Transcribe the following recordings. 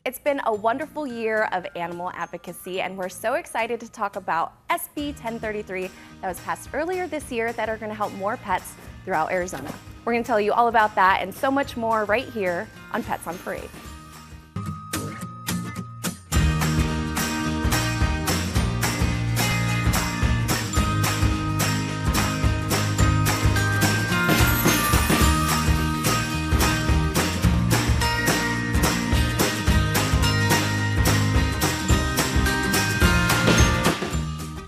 It's been a wonderful year of animal advocacy, and we're so excited to talk about SB 1033 that was passed earlier this year that are going to help more pets throughout Arizona. We're going to tell you all about that and so much more right here on Pets on Parade.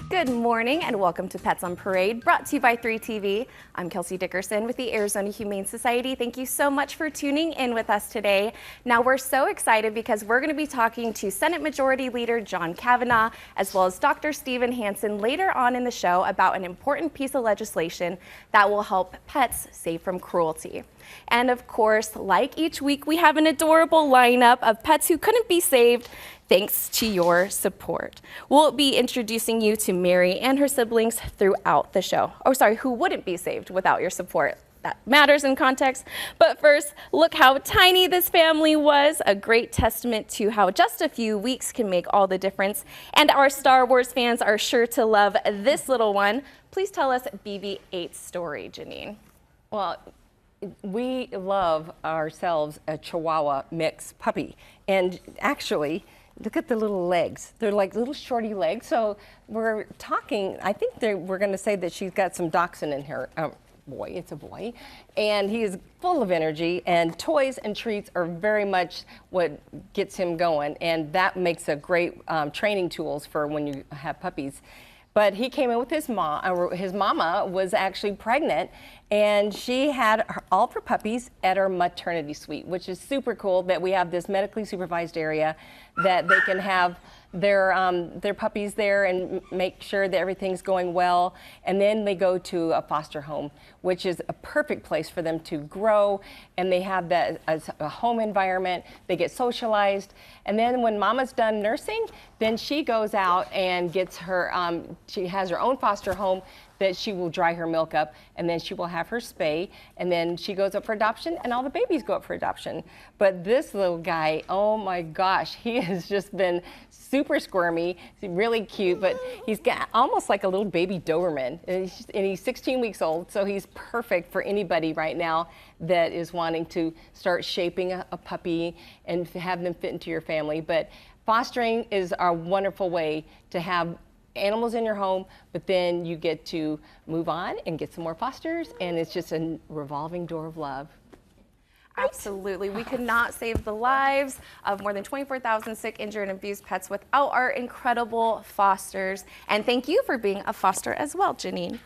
Good morning and welcome to Pets on Parade, brought to you by 3TV. I'm Kelsey Dickerson with the Arizona Humane Society. Thank you so much for tuning in with us today. Now we're so excited because we're going to be talking to Senate Majority Leader John Kavanagh as well as Dr. Stephen Hansen later on in the show about an important piece of legislation that will help pets saved from cruelty. And of course, like each week, we have an adorable lineup of pets who couldn't be saved thanks to your support. We'll be introducing you to Mary and her siblings throughout the show. Oh, sorry, who wouldn't be saved without your support? That matters in context. But first, look how tiny this family was, a great testament to how just a few weeks can make all the difference. And our Star Wars fans are sure to love this little one. Please tell us BB-8's story, Janine. Well, we love ourselves a Chihuahua mix puppy. And actually, look at the little legs. They're like little shorty legs. So we're talking, I think we're going to say that she's got some dachshund in her. Boy, it's a boy. And he is full of energy, and toys and treats are very much what gets him going. And that makes a great training tools for when you have puppies. But he came in with his mom. His mama was actually pregnant, and she had all of her puppies at our maternity suite, which is super cool that we have this medically supervised area that they can have their puppies there and make sure that everything's going well. And then they go to a foster home, which is a perfect place for them to grow. And they have that as a home environment. They get socialized. And then when mama's done nursing, then she goes out and gets her, she has her own foster home that she will dry her milk up, and then she will have her spay, and then she goes up for adoption, and all the babies go up for adoption. But this little guy, oh my gosh, he has just been super squirmy, really cute, but he's got almost like a little baby Doberman, and he's 16 weeks old, so he's perfect for anybody right now that is wanting to start shaping a puppy and have them fit into your family. But fostering is a wonderful way to have animals in your home, but then you get to move on and get some more fosters, and it's just a revolving door of love. Absolutely. We could not save the lives of more than 24,000 sick, injured, and abused pets without our incredible fosters. And thank you for being a foster as well, Janine.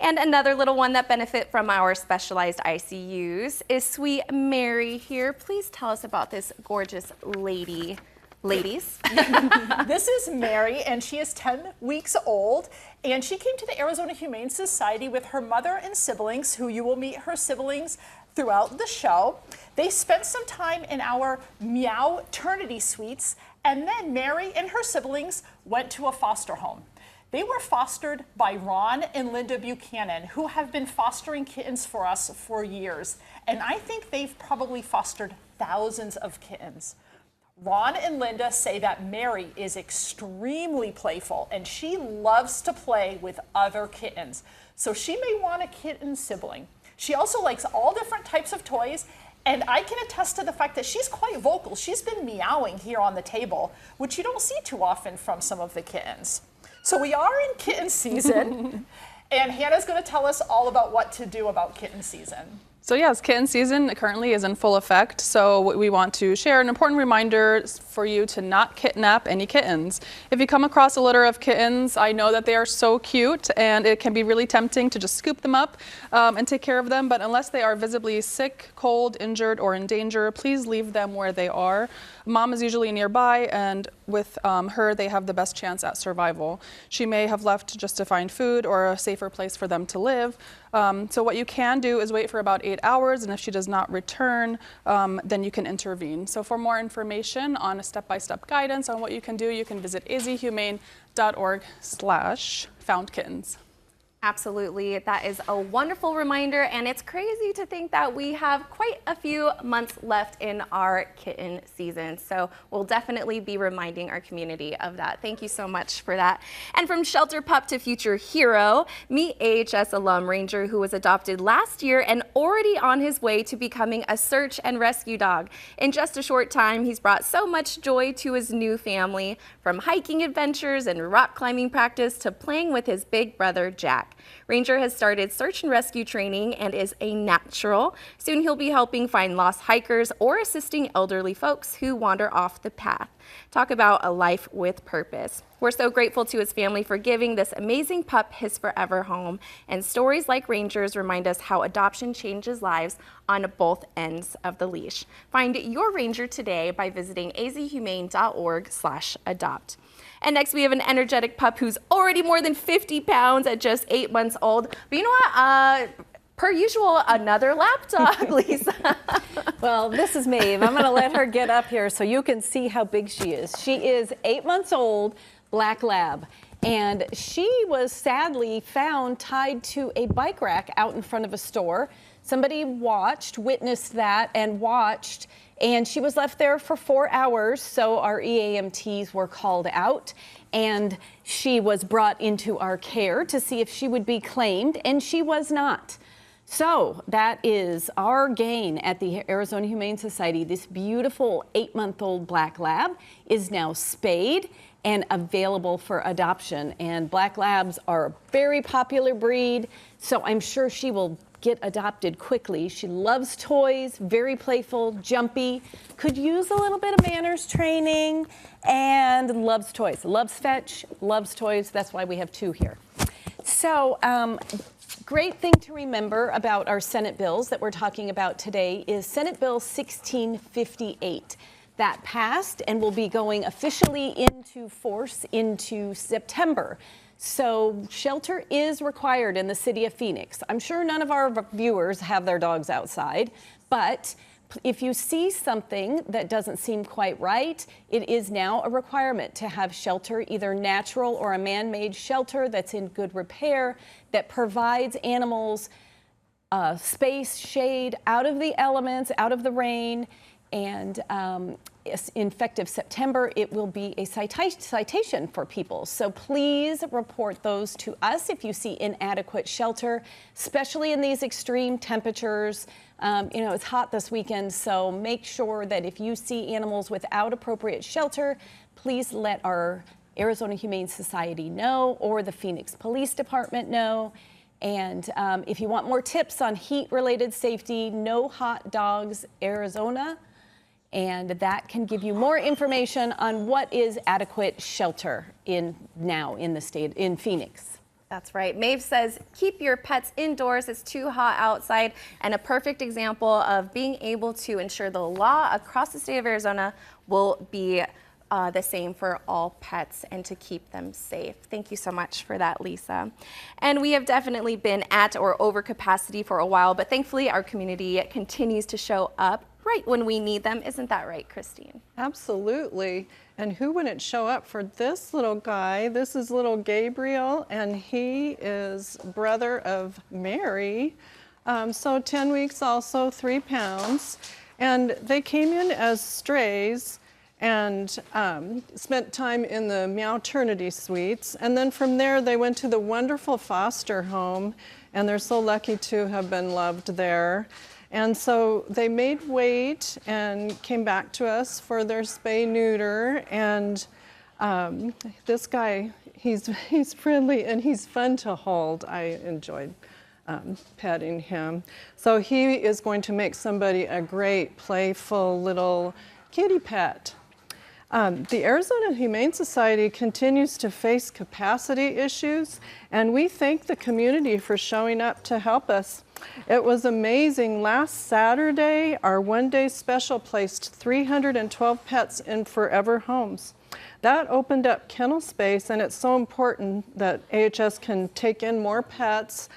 And another little one that benefit from our specialized ICUs is sweet Mary here. Please tell us about this gorgeous lady. Ladies. This is Mary, and she is 10 weeks old, and she came to the Arizona Humane Society with her mother and siblings, who you will meet her siblings throughout the show. They spent some time in our Meow-ternity suites, and then Mary and her siblings went to a foster home. They were fostered by Ron and Linda Buchanan, who have been fostering kittens for us for years, and I think they've probably fostered thousands of kittens. Ron and Linda say that Mary is extremely playful, and she loves to play with other kittens. So she may want a kitten sibling. She also likes all different types of toys, and I can attest to the fact that she's quite vocal. She's been meowing here on the table, which you don't see too often from some of the kittens. So we are in kitten season, and Hannah's going to tell us all about what to do about kitten season. So yes, kitten season currently is in full effect, so we want to share an important reminder for you to not kidnap any kittens. If you come across a litter of kittens, I know that they are so cute and it can be really tempting to just scoop them up and take care of them, but unless they are visibly sick, cold, injured, or in danger, please leave them where they are. Mom is usually nearby, and with her, they have the best chance at survival. She may have left just to find food or a safer place for them to live. So what you can do is wait for about 8 hours, and if she does not return, then you can intervene. So for more information on a step-by-step guidance on what you can do, you can visit azhumane.org/foundkittens. Absolutely. That is a wonderful reminder, and it's crazy to think that we have quite a few months left in our kitten season. So we'll definitely be reminding our community of that. Thank you so much for that. And from shelter pup to future hero, meet AHS alum Ranger, who was adopted last year and already on his way to becoming a search and rescue dog. In just a short time, he's brought so much joy to his new family, from hiking adventures and rock climbing practice to playing with his big brother, Jack. Ranger has started search and rescue training and is a natural. Soon he'll be helping find lost hikers or assisting elderly folks who wander off the path. Talk about a life with purpose. We're so grateful to his family for giving this amazing pup his forever home. And stories like Ranger's remind us how adoption changes lives on both ends of the leash. Find your Ranger today by visiting azhumane.org/adopt. And next we have an energetic pup who's already more than 50 pounds at just 8 months old. But you know what? Per usual, another lap dog, Lisa. Well, this is Maeve. I'm going to let her get up here so you can see how big she is. She is 8 months old, black lab. And she was sadly found tied to a bike rack out in front of a store. Somebody witnessed that and watched, and she was left there for 4 hours. So our EAMTs were called out, and she was brought into our care to see if she would be claimed, and she was not. So that is our gain at the Arizona Humane Society. This beautiful 8-month-old black lab is now spayed and available for adoption. And black labs are a very popular breed, so I'm sure she will get adopted quickly. She loves toys, very playful, jumpy, could use a little bit of manners training, and loves toys. Loves fetch, loves toys. That's why we have 2 here. So, great thing to remember about our Senate bills that we're talking about today is Senate Bill 1658. That passed and will be going officially into force into September. So shelter is required in the city of Phoenix. I'm sure none of our viewers have their dogs outside, but if you see something that doesn't seem quite right, it is now a requirement to have shelter, either natural or a man-made shelter that's in good repair, that provides animals space, shade, out of the elements, out of the rain. And effective September, it will be a citation for people. So please report those to us if you see inadequate shelter, especially in these extreme temperatures. You know, it's hot this weekend, so make sure that if you see animals without appropriate shelter, please let our Arizona Humane Society know or the Phoenix Police Department know. And if you want more tips on heat-related safety, No Hot Dogs Arizona, and that can give you more information on what is adequate shelter in the state, in Phoenix. That's right. Maeve says, keep your pets indoors. It's too hot outside. And a perfect example of being able to ensure the law across the state of Arizona will be the same for all pets and to keep them safe. Thank you so much for that, Lisa. And we have definitely been at or over capacity for a while, but thankfully our community continues to show up right when we need them. Isn't that right, Christine? Absolutely. And who wouldn't show up for this little guy? This is little Gabriel, and he is brother of Mary. So 10 weeks, also 3 pounds. And they came in as strays and spent time in the Meowternity suites. And then from there, they went to the wonderful foster home, and they're so lucky to have been loved there. And so they made weight and came back to us for their spay-neuter. And this guy, he's friendly and he's fun to hold. I enjoyed petting him. So he is going to make somebody a great, playful little kitty pet. The Arizona Humane Society continues to face capacity issues, and we thank the community for showing up to help us. It was amazing. Last Saturday, our one-day special placed 312 pets in forever homes. That opened up kennel space, and it's so important that AHS can take in more pets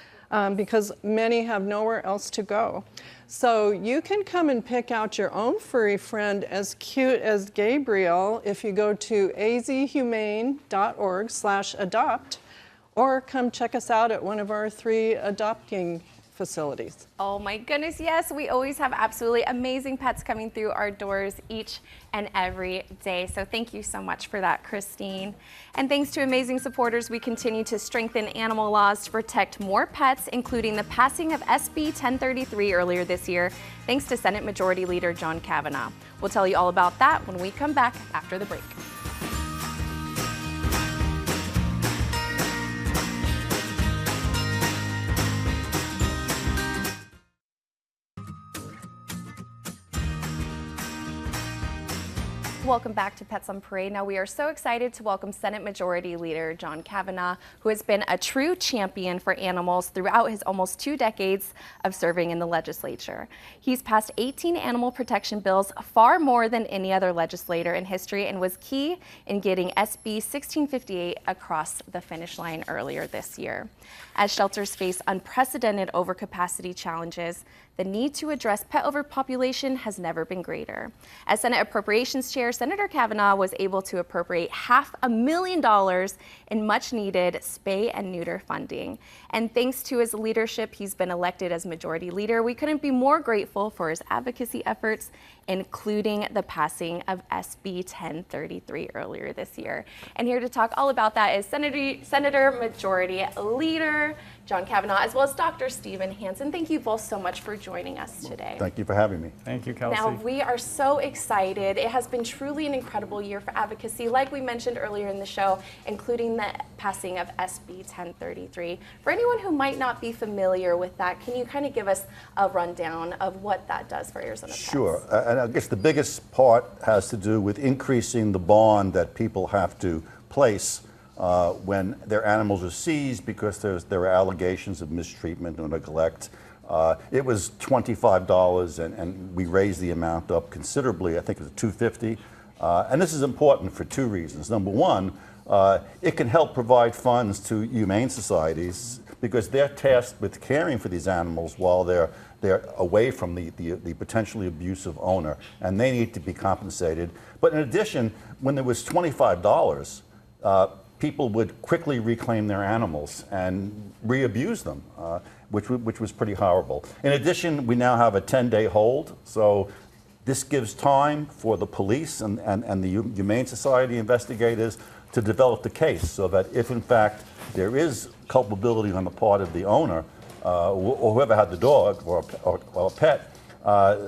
because many have nowhere else to go. So you can come and pick out your own furry friend as cute as Gabriel if you go to azhumane.org/adopt, or come check us out at one of our 3 adopting facilities. Oh my goodness, yes, we always have absolutely amazing pets coming through our doors each and every day. So thank you so much for that, Christine. And thanks to amazing supporters, we continue to strengthen animal laws to protect more pets, including the passing of SB 1033 earlier this year, thanks to Senate Majority Leader John Kavanaugh. We'll tell you all about that when we come back after the break. Welcome back to Pets on Parade. Now we are so excited to welcome Senate Majority Leader John Kavanaugh, who has been a true champion for animals throughout his almost 2 decades of serving in the legislature. He's passed 18 animal protection bills, far more than any other legislator in history, and was key in getting SB 1658 across the finish line earlier this year. As shelters face unprecedented overcapacity challenges, the need to address pet overpopulation has never been greater. As Senate Appropriations Chair, Senator Kavanaugh was able to appropriate $500,000 in much-needed spay and neuter funding. And thanks to his leadership, he's been elected as Majority Leader. We couldn't be more grateful for his advocacy efforts, including the passing of SB 1033 earlier this year. And here to talk all about that is Senator Majority Leader John Kavanaugh, as well as Dr. Stephen Hansen. Thank you both so much for joining us today. Thank you for having me. Thank you, Kelsey. Now, we are so excited. It has been truly an incredible year for advocacy, like we mentioned earlier in the show, including the passing of SB 1033. For anyone who might not be familiar with that, can you kind of give us a rundown of what that does for Arizona Pets? Sure. And I guess the biggest part has to do with increasing the bond that people have to place when their animals are seized because there are allegations of mistreatment or neglect. It was $25, and we raised the amount up considerably. I think it was $250. And this is important for 2 reasons. Number one, it can help provide funds to humane societies because they're tasked with caring for these animals while they're away from the potentially abusive owner, and they need to be compensated. But in addition, when there was $25, people would quickly reclaim their animals and re-abuse them, which was pretty horrible. In addition, we now have a 10-day hold, so this gives time for the police and the Humane Society investigators to develop the case so that if, in fact, there is culpability on the part of the owner or whoever had the dog or a pet,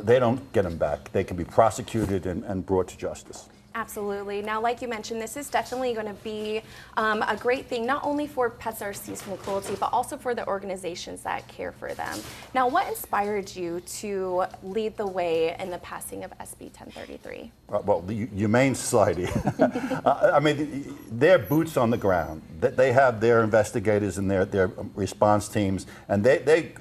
they don't get them back. They can be prosecuted and brought to justice. Absolutely. Now, like you mentioned, this is definitely going to be a great thing, not only for pets that are seized from cruelty, but also for the organizations that care for them. Now, what inspired you to lead the way in the passing of SB 1033? Well, the Humane Society, I mean, they're boots on the ground. They have their investigators and their response teams, and they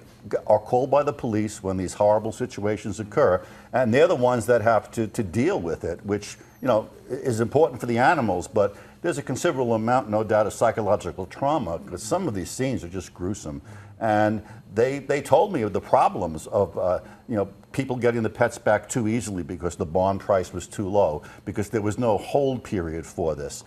are called by the police when these horrible situations occur, and they're the ones that have to deal with it, which, you know, is important for the animals, but there's a considerable amount, no doubt, of psychological trauma, because some of these scenes are just gruesome. And they told me of the problems of you know, people getting the pets back too easily because the bond price was too low, because there was no hold period for this.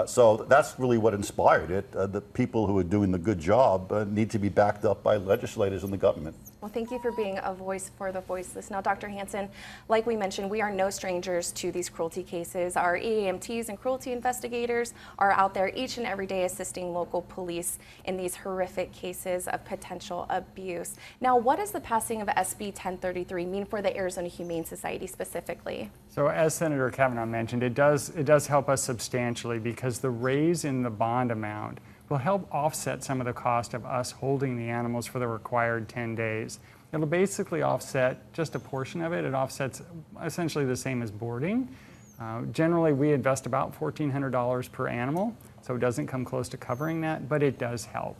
So that's really what inspired it. The people who are doing the good job need to be backed up by legislators and the government. Well, thank you for being a voice for the voiceless. Now, Dr. Hansen, like we mentioned, we are no strangers to these cruelty cases. Our EAMTs and cruelty investigators are out there each and every day assisting local police in these horrific cases of potential abuse. Now, what does the passing of SB 1033 mean for the Arizona Humane Society specifically? So as Senator Kavanaugh mentioned, it does help us substantially because the raise in the bond amount will help offset some of the cost of us holding the animals for the required 10 days. It'll basically offset just a portion of it. It offsets essentially the same as boarding. Generally, we invest about $1,400 per animal, so it doesn't come close to covering that, but it does help.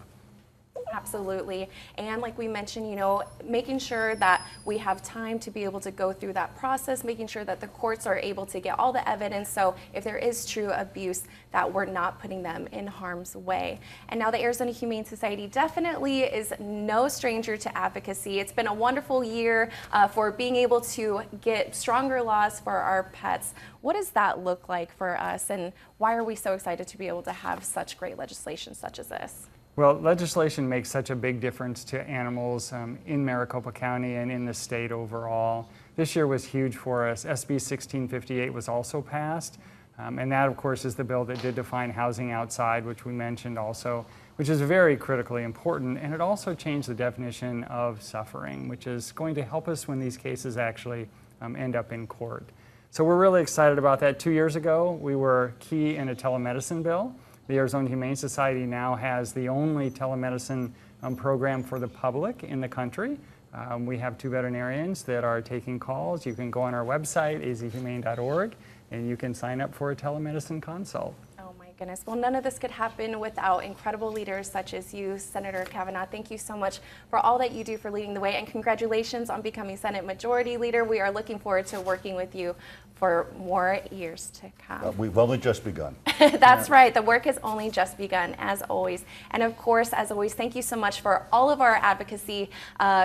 Absolutely. And like we mentioned, you know, making sure that we have time to be able to go through that process, making sure that the courts are able to get all the evidence. So if there is true abuse, that we're not putting them in harm's way. And now the Arizona Humane Society definitely is no stranger to advocacy. It's been a wonderful year for being able to get stronger laws for our pets. What does that look like for us, and why are we so excited to be able to have such great legislation such as this? Well, legislation makes such a big difference to animals in Maricopa County and in the state overall. This year was huge for us. SB 1658 was also passed, and that, of course, is the bill that did define housing outside, which we mentioned also, which is very critically important, and it also changed the definition of suffering, which is going to help us when these cases actually end up in court. So we're really excited about that. 2 years ago, we were key in a telemedicine bill. The Arizona Humane Society now has the only telemedicine program for the public in the country. We have 2 veterinarians that are taking calls. You can go on our website, azhumane.org, and you can sign up for a telemedicine consult. Oh my goodness. Well, none of this could happen without incredible leaders such as you, Senator Kavanaugh. Thank you so much for all that you do for leading the way, and congratulations on becoming Senate Majority Leader. We are looking forward to working with you for more years to come. We've only just begun. That's right. The work has only just begun, as always. And of course, as always, thank you so much for all of our advocacy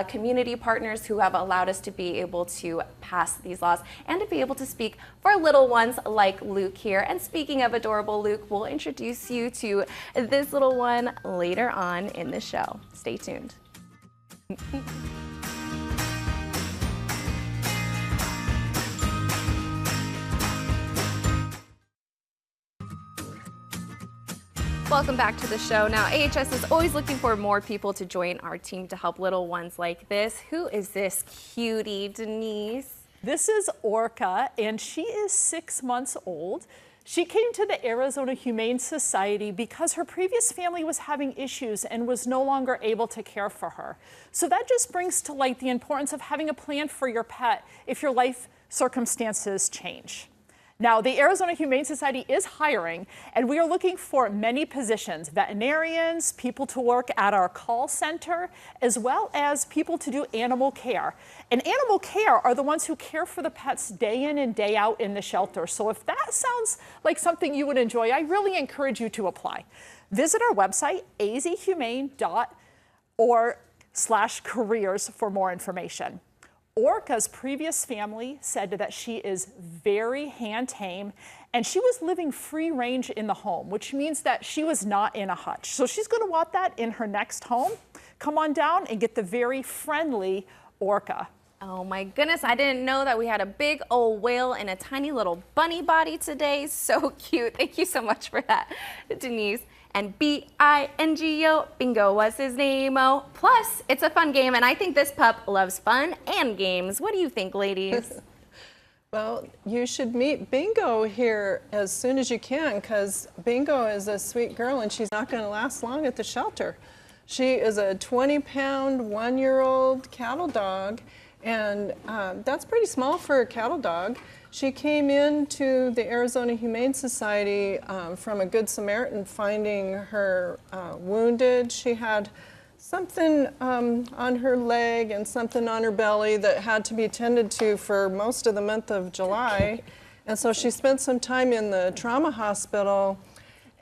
community partners who have allowed us to be able to pass these laws and to be able to speak for little ones like Luke here. And speaking of adorable Luke, we'll introduce you to this little one later on in the show. Stay tuned. Welcome back to the show. Now, AHS is always looking for more people to join our team to help little ones like this. Who is this cutie, Denise? This is Orca, and she is 6 months old. She came to the Arizona Humane Society because her previous family was having issues and was no longer able to care for her. So that just brings to light the importance of having a plan for your pet if your life circumstances change. Now, the Arizona Humane Society is hiring, and we are looking for many positions: veterinarians, people to work at our call center, as well as people to do animal care. And animal care are the ones who care for the pets day in and day out in the shelter. So if that sounds like something you would enjoy, I really encourage you to apply. Visit our website, azhumane.org/careers for more information. Orca's previous family said that she is very hand tame, and she was living free range in the home, which means that she was not in a hutch. So she's going to want that in her next home. Come on down and get the very friendly Orca. Oh my goodness, I didn't know that we had a big old whale in a tiny little bunny body today. So cute. Thank you so much for that, Denise. And B-I-N-G-O, Bingo was his name-o. Plus, it's a fun game, and I think this pup loves fun and games. What do you think, ladies? Well, you should meet Bingo here as soon as you can, because Bingo is a sweet girl and she's not going to last long at the shelter. She is a 20-pound, 1-year-old cattle dog, and that's pretty small for a cattle dog. She came into the Arizona Humane Society from a Good Samaritan finding her wounded. She had something on her leg and something on her belly that had to be tended to for most of the month of July. And so she spent some time in the trauma hospital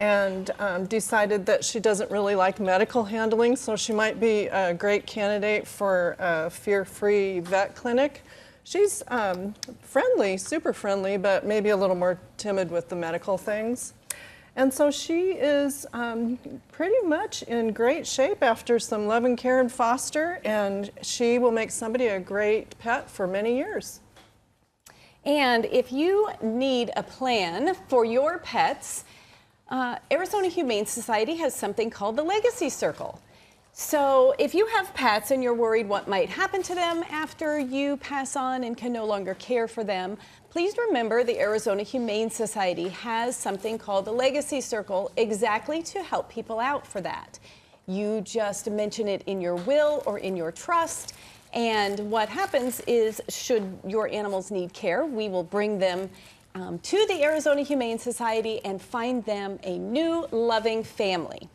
and decided that she doesn't really like medical handling, so she might be a great candidate for a fear-free vet clinic. She's friendly, super friendly, but maybe a little more timid with the medical things. And so she is pretty much in great shape after some love and care and foster, and she will make somebody a great pet for many years. And if you need a plan for your pets, Arizona Humane Society has something called the Legacy Circle. So if you have pets and you're worried what might happen to them after you pass on and can no longer care for them, please remember the Arizona Humane Society has something called the Legacy Circle exactly to help people out for that. You just mention it in your will or in your trust, and what happens is, should your animals need care, we will bring them to the Arizona Humane Society and find them a new loving family.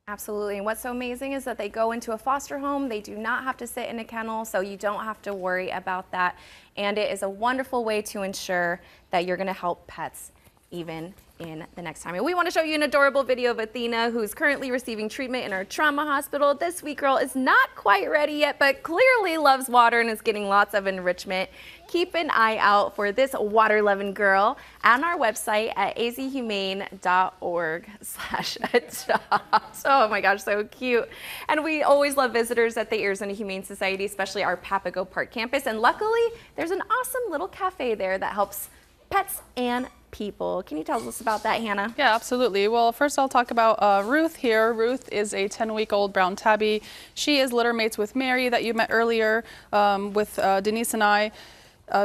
Absolutely. And what's so amazing is that they go into a foster home. They do not have to sit in a kennel, so you don't have to worry about that. And it is a wonderful way to ensure that you're going to help pets even in the next time. And we want to show you an adorable video of Athena, who's currently receiving treatment in our trauma hospital. This sweet girl is not quite ready yet, but clearly loves water and is getting lots of enrichment. Keep an eye out for this water-loving girl on our website at azhumane.org/adopt. Oh my gosh, so cute. And we always love visitors at the Arizona Humane Society, especially our Papago Park campus. And luckily, there's an awesome little cafe there that helps pets and people. Can you tell us about that, Hannah? Yeah, absolutely. Well, first I'll talk about Ruth here. Ruth is a 10-week-old brown tabby. She is litter mates with Mary that you met earlier with Denise and I.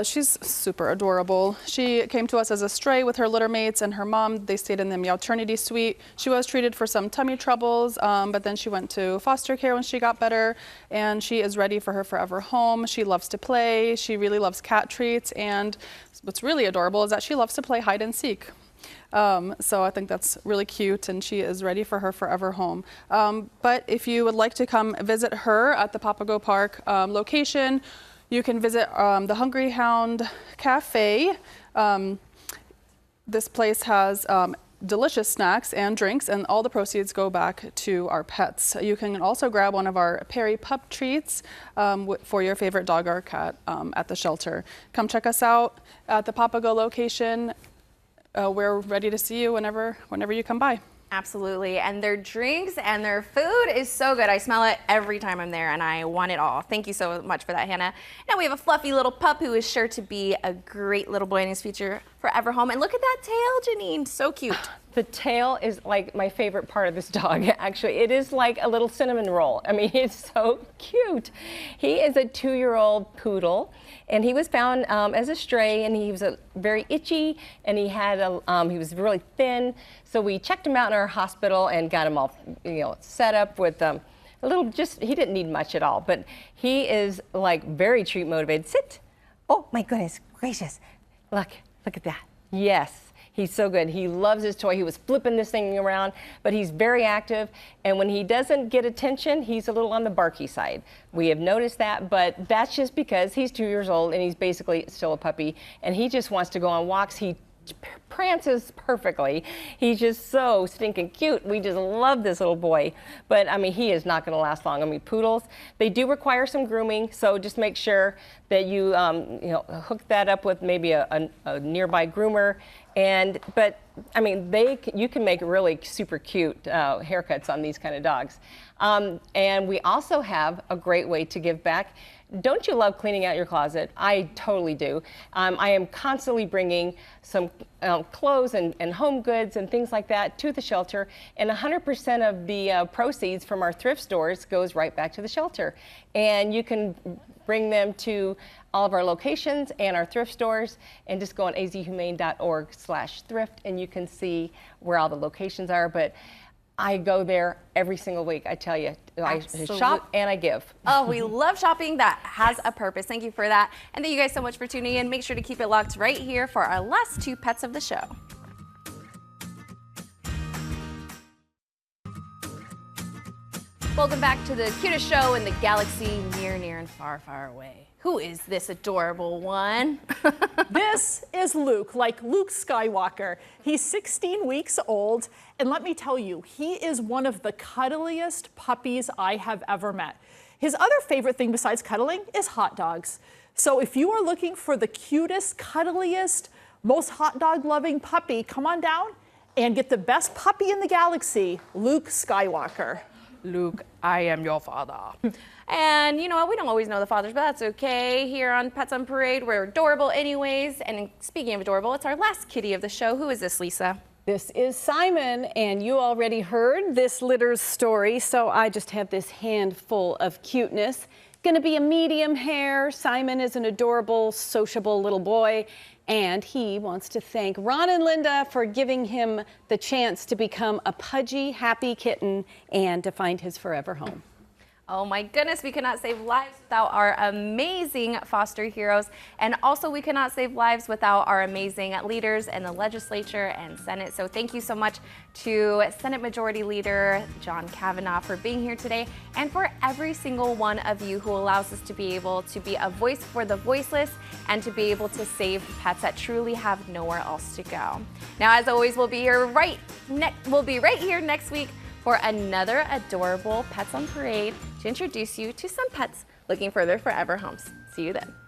She's super adorable. She came to us as a stray with her litter mates and her mom. They stayed in the Meowternity suite. She was treated for some tummy troubles, but then she went to foster care when she got better, and she is ready for her forever home. She loves to play. She really loves cat treats, and what's really adorable is that she loves to play hide and seek. So I think that's really cute, and she is ready for her forever home. But if you would like to come visit her at the Papago Park location, you can visit the Hungry Hound Cafe. This place has delicious snacks and drinks, and all the proceeds go back to our pets. You can also grab one of our Perry pup treats for your favorite dog or cat at the shelter. Come check us out at the Papago location. We're ready to see you whenever you come by. Absolutely, and their drinks and their food is so good. I smell it every time I'm there, and I want it all. Thank you so much for that, Hannah. Now we have a fluffy little pup who is sure to be a great little boy in his future forever home. And look at that tail, Janine, so cute. The tail is like my favorite part of this dog, actually. It is like a little cinnamon roll. I mean, it's so cute. He is a 2-year-old poodle, and he was found as a stray, and he was very itchy, and he was really thin. So we checked him out in our hospital and got him all, set up with he didn't need much at all, but he is like very treat motivated. Sit. Oh my goodness gracious. Look at that. Yes. He's so good. He loves his toy. He was flipping this thing around, but he's very active. And when he doesn't get attention, he's a little on the barky side. We have noticed that, but that's just because he's 2 years old and he's basically still a puppy, and he just wants to go on walks. He prances perfectly. He's just so stinking cute. We just love this little boy. But I mean, he is not going to last long. I mean, poodles, they do require some grooming, so just make sure that you hook that up with maybe a nearby groomer. But I mean, you can make really super cute haircuts on these kind of dogs. And we also have a great way to give back. Don't you love cleaning out your closet? I totally do. I am constantly bringing some clothes and home goods and things like that to the shelter, and 100% of the proceeds from our thrift stores goes right back to the shelter. And you can bring them to all of our locations and our thrift stores, and just go on azhumane.org/thrift, and you can see where all the locations are. But I go there every single week, I tell you. Absolutely. I shop and I give. Oh, we love shopping that has a purpose. Thank you for that. And thank you guys so much for tuning in. Make sure to keep it locked right here for our last 2 pets of the show. Welcome back to the cutest show in the galaxy, near, near, and far, far away. Who is this adorable one? This is Luke, like Luke Skywalker. He's 16 weeks old, and let me tell you, he is one of the cuddliest puppies I have ever met. His other favorite thing besides cuddling is hot dogs. So if you are looking for the cutest, cuddliest, most hot dog loving puppy, come on down and get the best puppy in the galaxy, Luke Skywalker. Luke, I am your father. And you know what? We don't always know the fathers, but that's okay. Here on Pets on Parade, we're adorable anyways. And speaking of adorable, it's our last kitty of the show. Who is this, Lisa? This is Simon, and you already heard this litter's story, so I just have this handful of cuteness. Gonna be a medium hair. Simon is an adorable, sociable little boy, and he wants to thank Ron and Linda for giving him the chance to become a pudgy, happy kitten and to find his forever home. Oh my goodness, we cannot save lives without our amazing foster heroes. And also we cannot save lives without our amazing leaders in the legislature and Senate. So thank you so much to Senate Majority Leader John Kavanaugh for being here today, and for every single one of you who allows us to be able to be a voice for the voiceless and to be able to save pets that truly have nowhere else to go. Now, as always, we'll be right here next week for another adorable Pets on Parade to introduce you to some pets looking for their forever homes. See you then.